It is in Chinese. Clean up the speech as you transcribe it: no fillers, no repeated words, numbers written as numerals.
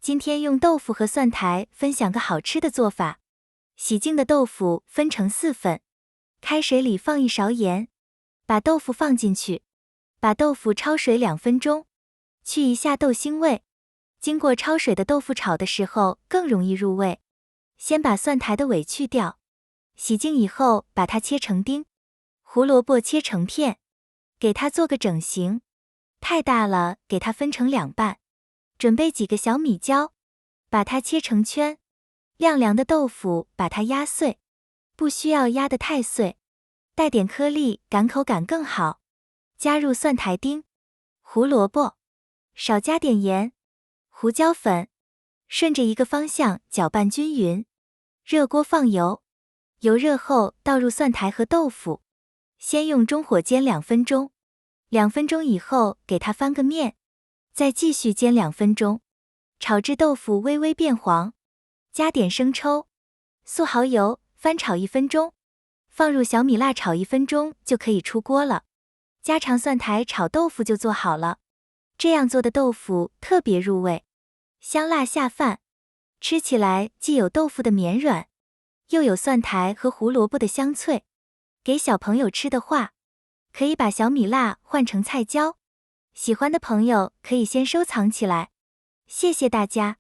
今天用豆腐和蒜苔分享个好吃的做法。洗净的豆腐分成4份，开水里放1勺盐，把豆腐放进去，把豆腐焯水2分钟，去一下豆腥味。经过焯水的豆腐炒的时候更容易入味。先把蒜苔的尾去掉，洗净以后把它切成丁。胡萝卜切成片，给它做个整形，太大了给它分成2半。准备几个小米椒，把它切成圈。晾凉的豆腐把它压碎，不需要压得太碎，带点颗粒赶口感更好。加入蒜苔丁、胡萝卜，少加点盐、胡椒粉，顺着一个方向搅拌均匀。热锅放油，油热后倒入蒜苔和豆腐，先用中火煎2分钟，2分钟以后给它翻个面，再继续煎2分钟，炒至豆腐微微变黄，加点生抽、素蚝油，翻炒1分钟，放入小米辣炒1分钟就可以出锅了。家常蒜苔炒豆腐就做好了。这样做的豆腐特别入味，香辣下饭，吃起来既有豆腐的绵软，又有蒜苔和胡萝卜的香脆。给小朋友吃的话，可以把小米辣换成菜椒。喜欢的朋友可以先收藏起来。谢谢大家。